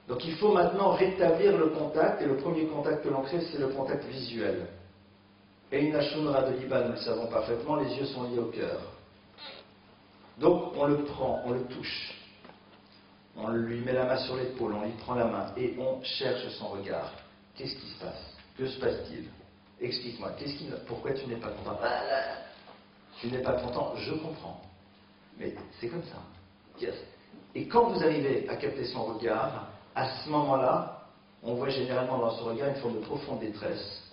Donc il faut maintenant rétablir le contact, et le premier contact que l'on crée, c'est le contact visuel. Et une Ashunra de Liban, nous le savons parfaitement, les yeux sont liés au cœur. Donc on le prend, on le touche, on lui met la main sur l'épaule, on lui prend la main, et on cherche son regard. Qu'est-ce qui se passe? Que se passe-t-il? Explique-moi, pourquoi tu n'es pas content? Ah là, tu n'es pas content, je comprends. Mais c'est comme ça. Yes. Et quand vous arrivez à capter son regard, à ce moment-là, on voit généralement dans son regard une forme de profonde détresse,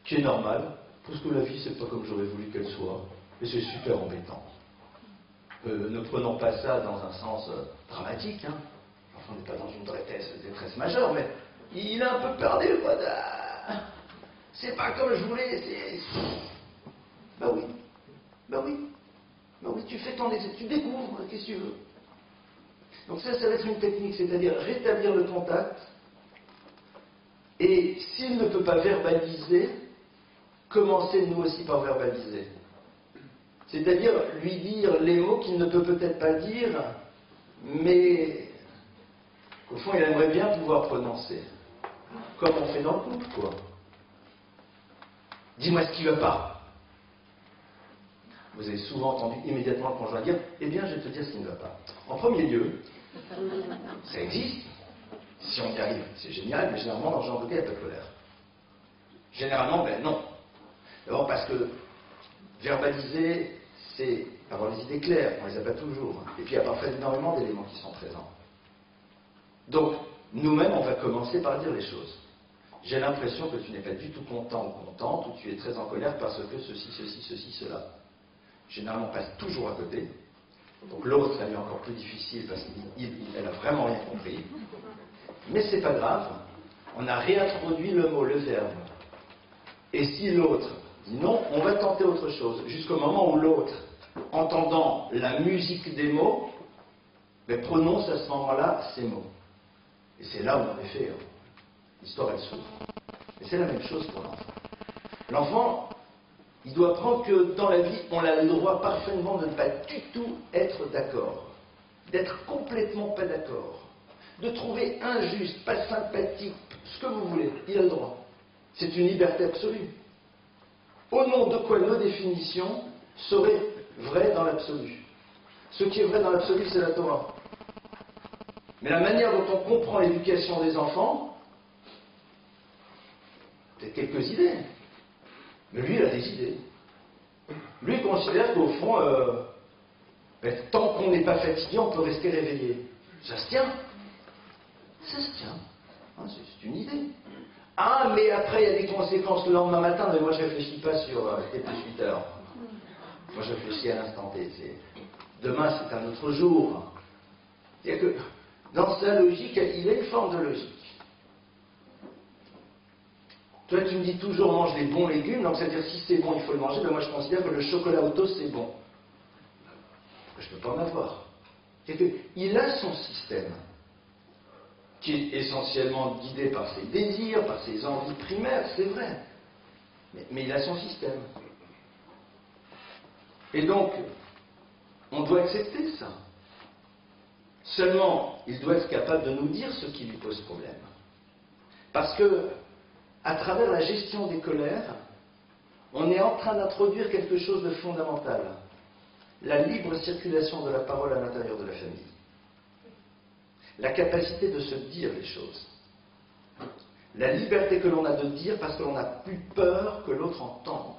qui est normale, parce que la vie, c'est pas comme j'aurais voulu qu'elle soit, et c'est super embêtant. Ne prenons pas ça dans un sens dramatique, hein. Enfin, on n'est pas dans une détresse majeure, mais il a un peu perdu, quoi. C'est pas comme je voulais, c'est... Ben oui, ben oui, ben oui, tu fais ton essai, tu découvres, qu'est-ce que tu veux. Donc ça va être une technique, c'est-à-dire rétablir le contact, et s'il ne peut pas verbaliser, commencer nous aussi par verbaliser. C'est-à-dire lui dire les mots qu'il ne peut peut-être pas dire, mais qu'au fond il aimerait bien pouvoir prononcer. Comme on fait dans le couple, quoi. Dis-moi ce qui ne va pas. Vous avez souvent entendu immédiatement le conjoint dire « Eh bien, je vais te dire ce qui ne va pas ». En premier lieu, ça existe. Si on y arrive, c'est génial, mais généralement, dans ce genre de cas, il n'y a pas de colère. Généralement, ben non. D'abord parce que verbaliser, c'est avoir les idées claires, on ne les a pas toujours. Et puis il y a parfois énormément d'éléments qui sont présents. Donc, nous-mêmes, on va commencer par dire les choses. J'ai l'impression que tu n'es pas du tout content ou contente, ou tu es très en colère parce que ceci, cela. Généralement, on passe toujours à côté. Donc l'autre, ça lui est encore plus difficile parce qu'elle a vraiment rien compris. Mais c'est pas grave, on a réintroduit le mot, le verbe. Et si l'autre dit non, on va tenter autre chose, jusqu'au moment où l'autre, entendant la musique des mots, mais prononce à ce moment-là ces mots. Et c'est là où, en effet, l'histoire, elle s'ouvre. Et c'est la même chose pour l'enfant. L'enfant, il doit apprendre que dans la vie, on a le droit parfaitement de ne pas du tout être d'accord, d'être complètement pas d'accord, de trouver injuste, pas sympathique, ce que vous voulez, il a le droit. C'est une liberté absolue. Au nom de quoi nos définitions seraient vraies dans l'absolu. Ce qui est vrai dans l'absolu, c'est la Torah. Mais la manière dont on comprend l'éducation des enfants, peut-être quelques idées, mais lui, il a des idées. Lui, il considère qu'au fond, tant qu'on n'est pas fatigué, on peut rester réveillé. Ça se tient. Ça se tient. Hein, c'est une idée. Ah, mais après, il y a des conséquences le lendemain matin, mais moi, je ne réfléchis pas sur quelques 8 heures. Moi, je réfléchis à l'instant T. Demain, c'est un autre jour. C'est-à-dire que, dans sa logique, il a une forme de logique. Toi, tu me dis toujours mange les bons légumes, donc c'est-à-dire si c'est bon, il faut le manger. Mais moi, je considère que le chocolat au toast, c'est bon. Je ne peux pas en avoir. C'est-à-dire qu'il a son système, qui est essentiellement guidé par ses désirs, par ses envies primaires, c'est vrai. Mais il a son système. Et donc, on doit accepter ça. Seulement, il doit être capable de nous dire ce qui lui pose problème. Parce que, à travers la gestion des colères, on est en train d'introduire quelque chose de fondamental. La libre circulation de la parole à l'intérieur de la famille. La capacité de se dire les choses. La liberté que l'on a de dire parce que l'on n'a plus peur que l'autre entende.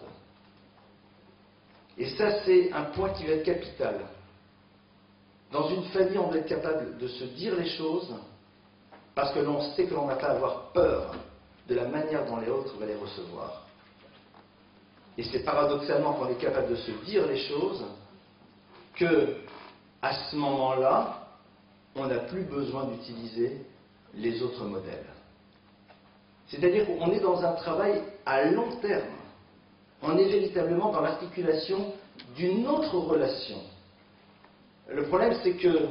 Et ça, c'est un point qui va être capital. Dans une famille, on doit être capable de se dire les choses parce que l'on sait que l'on n'a pas à avoir peur de la manière dont les autres vont les recevoir. Et c'est paradoxalement qu'on est capable de se dire les choses que, à ce moment-là, on n'a plus besoin d'utiliser les autres modèles. C'est-à-dire qu'on est dans un travail à long terme. On est véritablement dans l'articulation d'une autre relation. Le problème, c'est que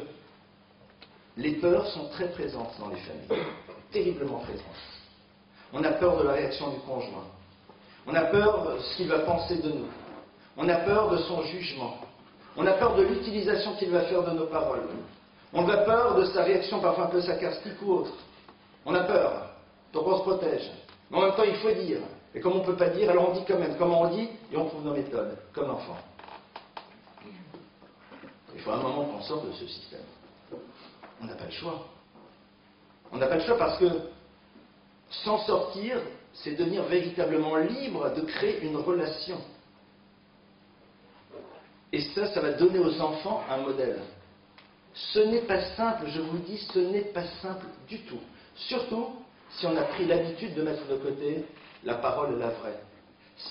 les peurs sont très présentes dans les familles, terriblement présentes. On a peur de la réaction du conjoint. On a peur de ce qu'il va penser de nous. On a peur de son jugement. On a peur de l'utilisation qu'il va faire de nos paroles. On a peur de sa réaction parfois un peu sarcastique ou autre. On a peur, donc on se protège. Mais en même temps, il faut dire. Et comme on ne peut pas dire, alors on dit quand même. Comment on dit? Et on trouve nos méthodes, comme l'enfant. Il faut un moment qu'on sorte de ce système. On n'a pas le choix. On n'a pas le choix parce que s'en sortir, c'est devenir véritablement libre de créer une relation. Et ça va donner aux enfants un modèle. Ce n'est pas simple, je vous le dis, ce n'est pas simple du tout. Surtout si on a pris l'habitude de mettre de côté la parole la vraie.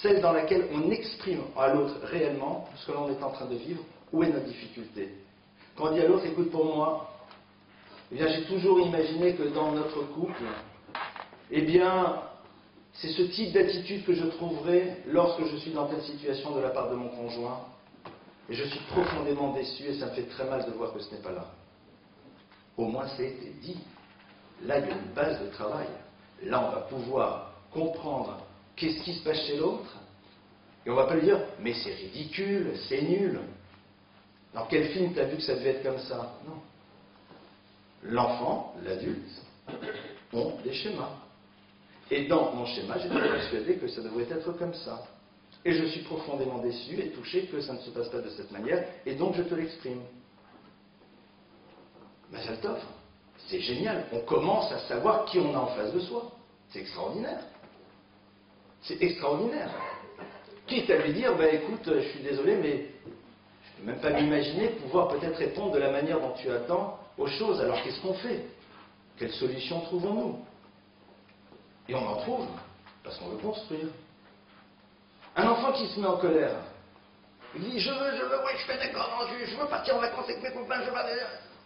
Celle dans laquelle on exprime à l'autre réellement ce que l'on est en train de vivre, où est notre difficulté. Quand on dit à l'autre, écoute pour moi, eh bien j'ai toujours imaginé que dans notre couple, eh bien c'est ce type d'attitude que je trouverai lorsque je suis dans telle situation de la part de mon conjoint. Et je suis profondément déçu et ça me fait très mal de voir que ce n'est pas là. Au moins, ça a été dit. Là, il y a une base de travail. Là, on va pouvoir comprendre qu'est-ce qui se passe chez l'autre. Et on ne va pas lui dire, mais c'est ridicule, c'est nul. Dans quel film t'as vu que ça devait être comme ça? Non. L'enfant, l'adulte, ont des schémas. Et dans mon schéma, j'étais persuadé que ça devrait être comme ça. Et je suis profondément déçu et touché que ça ne se passe pas de cette manière, et donc je te l'exprime. Ben, ça t'offre. C'est génial. On commence à savoir qui on a en face de soi. C'est extraordinaire. C'est extraordinaire. Quitte à lui dire, ben écoute, je suis désolé, mais je ne peux même pas m'imaginer pouvoir peut-être répondre de la manière dont tu attends aux choses. Alors qu'est-ce qu'on fait? Quelle solution trouvons-nous? Et on en trouve, parce qu'on veut construire. Un enfant qui se met en colère, il dit je veux, oui, je fais d'accord, non, je veux partir en vacances avec mes copains, je veux.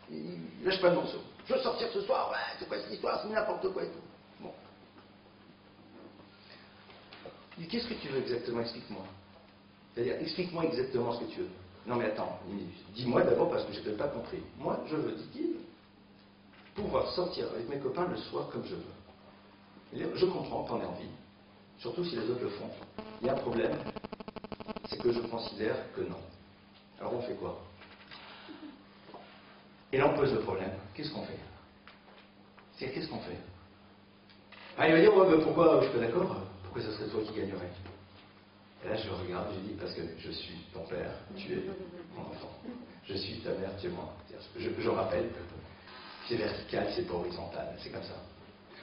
Il lâche pas le morceau. Je veux sortir ce soir, ouais, c'est quoi cette histoire, c'est n'importe quoi et tout. Bon. Il dit qu'est-ce que tu veux exactement, explique-moi. C'est-à-dire, explique-moi exactement ce que tu veux. Non mais attends, dis-moi d'abord parce que je n'ai pas compris. Moi, je veux, dit-il, pouvoir sortir avec mes copains le soir comme je veux. Il dit, je comprends, t'en as envie. Surtout si les autres le font. Il y a un problème, c'est que je considère que non. Alors on fait quoi? Et là on pose le problème. Qu'est-ce qu'on fait? C'est qu'est-ce qu'on fait? Ah, il va dire, ouais, mais pourquoi, je suis pas d'accord, pourquoi ça serait toi qui gagnerais? Et là je regarde, je dis, parce que je suis ton père, tu es mon enfant. Je suis ta mère, tu es moi. Je rappelle que c'est vertical, c'est pas horizontal, c'est comme ça.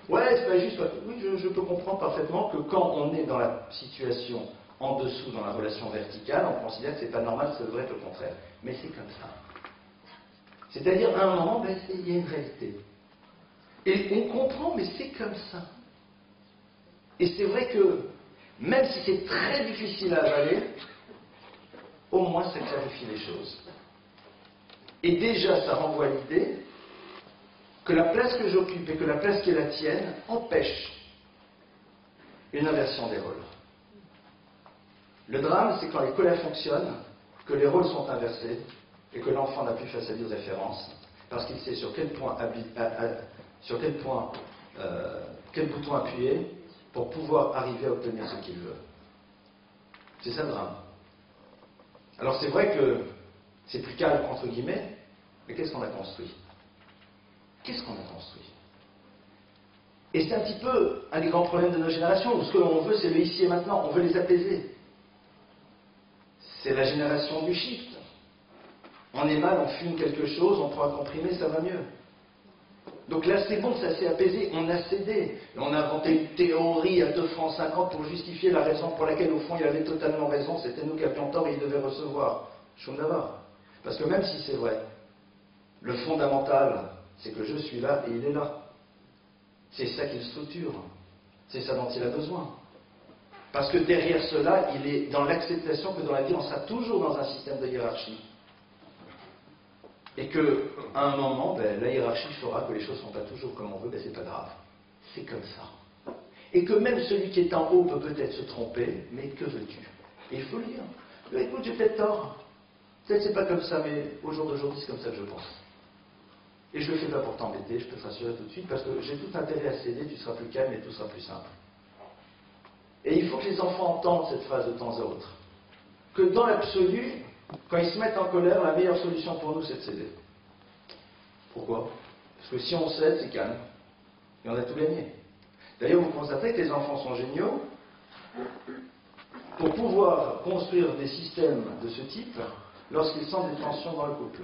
Ouais, c'est pas juste. Oui, je peux comprendre parfaitement que quand on est dans la situation en dessous, dans la relation verticale, on considère que c'est pas normal, ça devrait être le contraire. Mais c'est comme ça. C'est-à-dire, à un moment, ben, il y a une réalité. Et on comprend, mais c'est comme ça. Et c'est vrai que, même si c'est très difficile à avaler, au moins ça clarifie les choses. Et déjà, ça renvoie à l'idée que la place que j'occupe et que la place qui est la tienne empêche une inversion des rôles. Le drame, c'est quand les colères fonctionnent, que les rôles sont inversés et que l'enfant n'a plus face à lui de référence, parce qu'il sait sur quel bouton appuyer pour pouvoir arriver à obtenir ce qu'il veut. C'est ça le drame. Alors c'est vrai que c'est plus calme, entre guillemets, mais qu'est-ce qu'on a construit? Qu'est-ce qu'on a construit? Et c'est un petit peu un des grands problèmes de nos générations, où ce que l'on veut, c'est le ici et maintenant, on veut les apaiser. C'est la génération du shift. On est mal, on fume quelque chose, on prend un comprimé, ça va mieux. Donc là, c'est bon, ça s'est apaisé, on a cédé. Et on a inventé une théorie à 2 francs 50 pour justifier la raison pour laquelle, au fond, il avait totalement raison, c'était nous qui avions tort et il devait recevoir. Shundava. Parce que même si c'est vrai, le fondamental, c'est que je suis là et il est là. C'est ça qui le structure. C'est ça dont il a besoin. Parce que derrière cela, il est dans l'acceptation que dans la vie, on sera toujours dans un système de hiérarchie. Et qu'à un moment, la hiérarchie fera que les choses ne sont pas toujours comme on veut, c'est pas grave. C'est comme ça. Et que même celui qui est en haut peut peut-être se tromper, mais que veux-tu? Et il faut le dire. Écoute, j'ai peut-être tort. Peut-être c'est pas comme ça, mais au jour d'aujourd'hui, c'est comme ça que je pense. Et je le fais pas pour t'embêter, je peux te rassurer tout de suite, parce que j'ai tout intérêt à céder, tu seras plus calme et tout sera plus simple. Et il faut que les enfants entendent cette phrase de temps à autre. Que dans l'absolu, quand ils se mettent en colère, la meilleure solution pour nous, c'est de céder. Pourquoi? Parce que si on cède, c'est calme. Et on a tout gagné. D'ailleurs, vous constatez que les enfants sont géniaux. Pour pouvoir construire des systèmes de ce type, lorsqu'ils sentent des tensions dans le couple.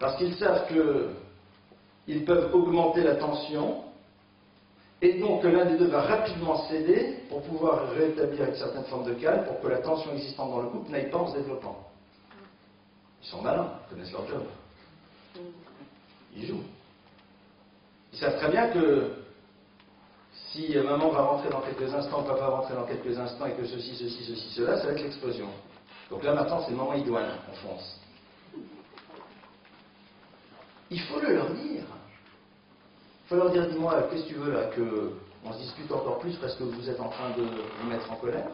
Parce qu'ils savent qu'ils peuvent augmenter la tension, et donc que l'un des deux va rapidement céder pour pouvoir rétablir une certaine forme de calme, pour que la tension existante dans le couple n'aille pas en se développant. Ils sont malins, ils connaissent leur job. Ils jouent. Ils savent très bien que si maman va rentrer dans quelques instants, papa va rentrer dans quelques instants, et que ceci, cela, ça va être l'explosion. Donc là maintenant, c'est le moment idoine, on fonce. Il faut le leur dire. Il faut leur dire, dis-moi, qu'est-ce que tu veux là, qu'on se dispute encore plus parce que vous êtes en train de vous mettre en colère?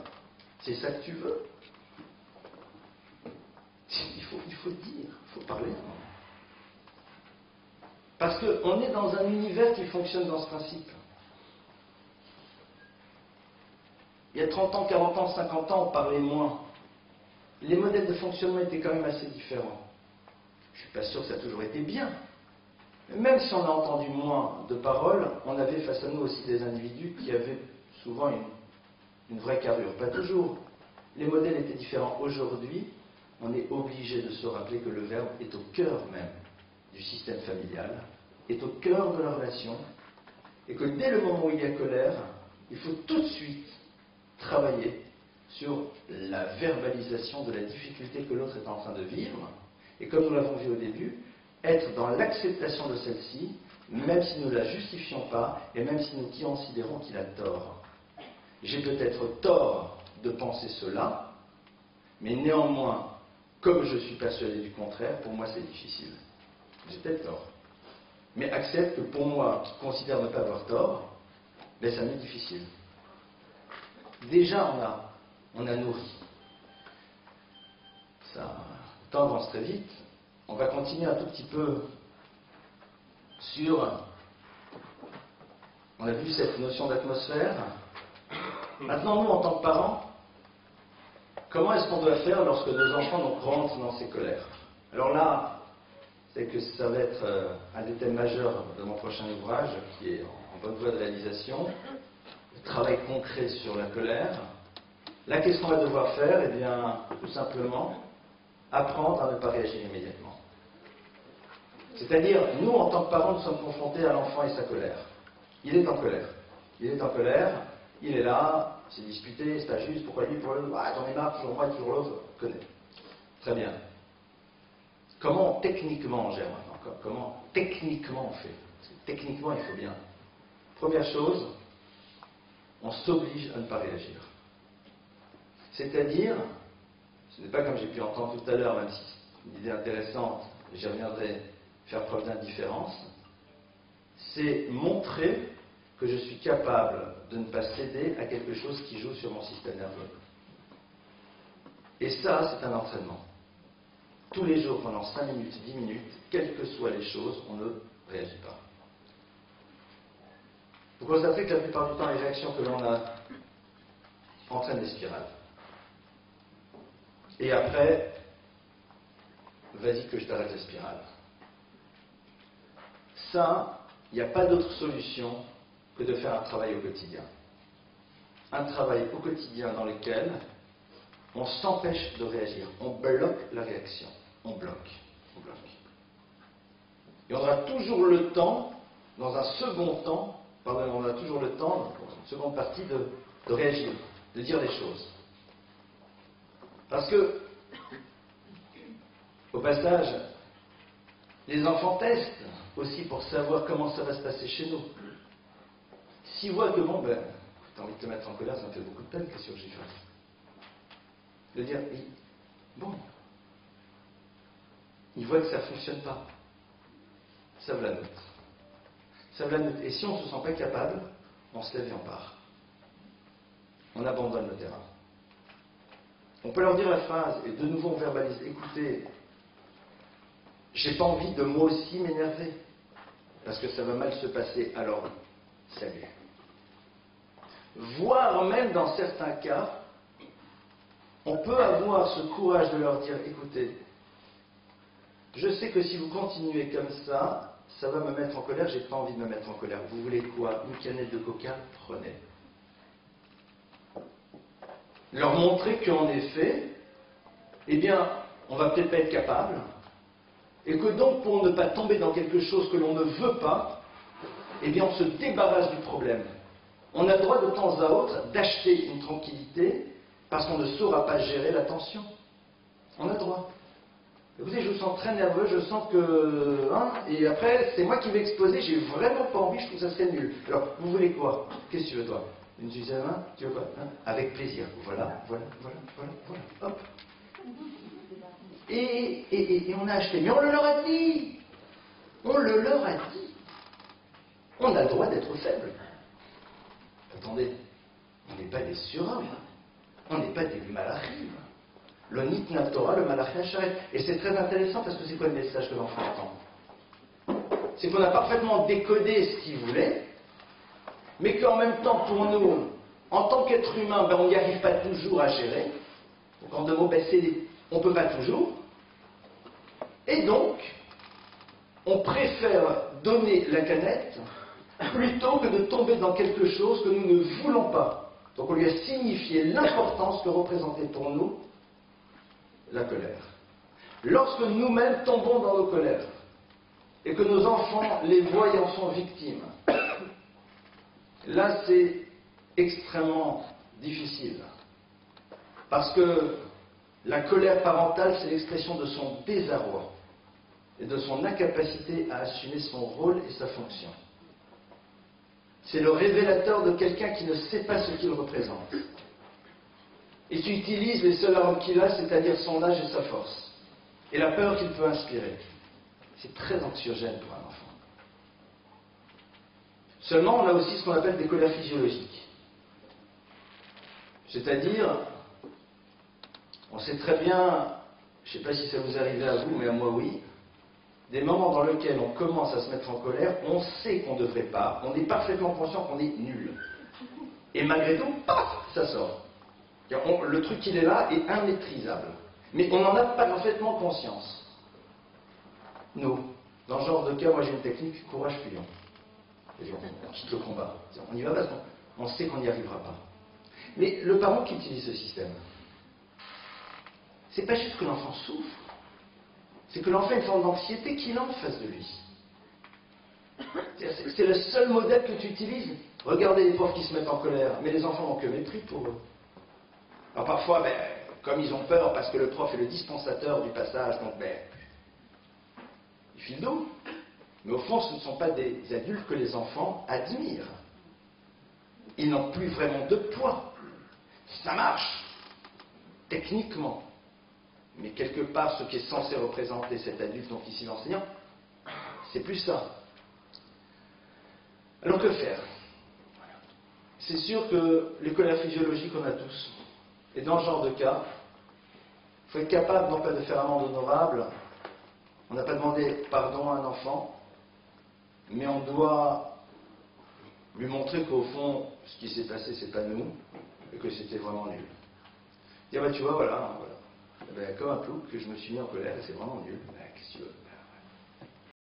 C'est ça que tu veux? Il faut le dire, il faut parler. Parce qu'on est dans un univers qui fonctionne dans ce principe. Il y a 30 ans, 40 ans, 50 ans, on parlait moins. Les modèles de fonctionnement étaient quand même assez différents. Je ne suis pas sûr que ça a toujours été bien. Même si on a entendu moins de paroles, on avait face à nous aussi des individus qui avaient souvent une vraie carrure. Pas toujours. Les modèles étaient différents. Aujourd'hui, on est obligé de se rappeler que le verbe est au cœur même du système familial, est au cœur de la relation, et que dès le moment où il y a colère, il faut tout de suite travailler sur la verbalisation de la difficulté que l'autre est en train de vivre, et comme nous l'avons vu au début, être dans l'acceptation de celle-ci, même si nous ne la justifions pas, et même si nous considérons qu'il a tort. J'ai peut-être tort de penser cela, mais néanmoins, comme je suis persuadé du contraire, pour moi c'est difficile. J'ai peut-être tort. Mais accepte que pour moi, qui considère ne pas avoir tort, ça m'est difficile. Déjà, on a nourri. Ça, le temps avance très vite. On va continuer un tout petit peu sur... On a vu cette notion d'atmosphère. Maintenant, nous, en tant que parents, comment est-ce qu'on doit faire lorsque nos enfants donc, rentrent dans ces colères? Alors là, c'est que ça va être un des thèmes majeurs de mon prochain ouvrage, qui est en bonne voie de réalisation, le travail concret sur la colère. Là, qu'est-ce qu'on va devoir faire? Eh bien, tout simplement, apprendre à ne pas réagir immédiatement. C'est-à-dire, nous, en tant que parents, nous sommes confrontés à l'enfant et sa colère. Il est en colère. Il est en colère, il est là, c'est disputé, c'est pas juste, pourquoi lui, pourquoi l'autre, j'en ai marre, toujours moi, toujours l'autre, je connais. Très bien. Comment techniquement on gère maintenant? Comment techniquement on fait? Parce que techniquement, il faut bien. Première chose, on s'oblige à ne pas réagir. C'est-à-dire, ce n'est pas comme j'ai pu entendre tout à l'heure, même si c'est une idée intéressante, j'y reviendrai, faire preuve d'indifférence, c'est montrer que je suis capable de ne pas céder à quelque chose qui joue sur mon système nerveux. Et ça, c'est un entraînement. Tous les jours, pendant 5 minutes, 10 minutes, quelles que soient les choses, on ne réagit pas. Vous constatez que la plupart du temps, les réactions que l'on a entraînent des spirales. Et après, vas-y que je t'arrête la spirale. Ça, il n'y a pas d'autre solution que de faire un travail au quotidien. Un travail au quotidien dans lequel on s'empêche de réagir. On bloque la réaction. On bloque. Et on aura toujours le temps, dans un second temps, pardon, on aura toujours le temps, dans une seconde partie, de réagir, de dire des choses. Parce que, au passage, les enfants testent aussi pour savoir comment ça va se passer chez nous. S'ils voient que, bon, ben, t'as envie de te mettre en colère, ça me fait beaucoup de peine, qu'est-ce que j'y fasse? De dire, bon, ils voient que ça ne fonctionne pas. Ça la note. Ça la note. Et si on ne se sent pas capable, on se lève et on part. On abandonne le terrain. On peut leur dire la phrase, et de nouveau on verbalise, écoutez, j'ai pas envie de moi aussi m'énerver, parce que ça va mal se passer, alors salut. Voire même dans certains cas, on peut avoir ce courage de leur dire, écoutez, je sais que si vous continuez comme ça, ça va me mettre en colère, j'ai pas envie de me mettre en colère. Vous voulez quoi? Une canette de coca? Prenez. Leur montrer qu'en effet, eh bien, on va peut-être pas être capable, et que donc pour ne pas tomber dans quelque chose que l'on ne veut pas, eh bien on se débarrasse du problème. On a le droit de temps à autre d'acheter une tranquillité parce qu'on ne saura pas gérer la tension. On a le droit. Écoutez, je vous sens très nerveux, je sens que... et après, c'est moi qui vais exploser, j'ai vraiment pas envie, je trouve que ça serait nul. Alors, vous voulez quoi? Qu'est-ce que tu veux, toi? Une Suzanne? Tu veux quoi? Avec plaisir. Voilà, hop. Et on a acheté. Mais on le leur a dit. On le leur a dit. On a le droit d'être faible. Attendez, on n'est pas des surhommes. On n'est pas des malachim. Le nitna Torah, le malachim sharet. Et c'est très intéressant parce que c'est quoi le message que l'enfant entend? C'est qu'on a parfaitement décodé ce qu'il voulait, mais qu'en même temps, pour nous, en tant qu'être humain, on n'y arrive pas toujours à gérer. Donc en deux mots, on ne peut pas toujours. Et donc, on préfère donner la canette plutôt que de tomber dans quelque chose que nous ne voulons pas. Donc on lui a signifié l'importance que représentait pour nous la colère. Lorsque nous-mêmes tombons dans nos colères, et que nos enfants, les voient et en sont victimes, là c'est extrêmement difficile. Parce que la colère parentale, c'est l'expression de son désarroi et de son incapacité à assumer son rôle et sa fonction. C'est le révélateur de quelqu'un qui ne sait pas ce qu'il représente. Et qui utilise les seules armes qu'il a, c'est-à-dire son âge et sa force, et la peur qu'il peut inspirer. C'est très anxiogène pour un enfant. Seulement, on a aussi ce qu'on appelle des colères physiologiques. C'est-à-dire, on sait très bien, je ne sais pas si ça vous arrivait à vous, mais à moi oui, des moments dans lesquels on commence à se mettre en colère, on sait qu'on ne devrait pas, on est parfaitement conscient qu'on est nul. Et malgré tout, paf, ça sort. Le truc qu'il est là est immaîtrisable. Mais on n'en a pas parfaitement conscience. Nous, dans ce genre de cas, moi j'ai une technique, courage fuyant. On quitte le combat. On y va parce qu'on sait qu'on n'y arrivera pas. Mais le parent qui utilise ce système, c'est pas juste que l'enfant souffre, c'est que l'enfant a une forme d'anxiété qu'il a en face de lui. C'est le seul modèle que tu utilises. Regardez les profs qui se mettent en colère, mais les enfants n'ont que mépris pour eux. Alors parfois, comme ils ont peur parce que le prof est le dispensateur du passage, donc ils filent d'eau. Mais au fond, ce ne sont pas des adultes que les enfants admirent. Ils n'ont plus vraiment de poids. Ça marche, techniquement. Mais quelque part, ce qui est censé représenter cet adulte, donc ici l'enseignant, c'est plus ça. Alors que faire? C'est sûr que les colères physiologiques, on a tous. Et dans ce genre de cas, il faut être capable non pas de faire amende honorable, on n'a pas demandé pardon à un enfant, mais on doit lui montrer qu'au fond, ce qui s'est passé, c'est pas nous, et que c'était vraiment nul. Dire, tu vois, voilà. Comme un clou que je me suis mis en colère, et c'est vraiment nul. Qu'est-ce que tu veux?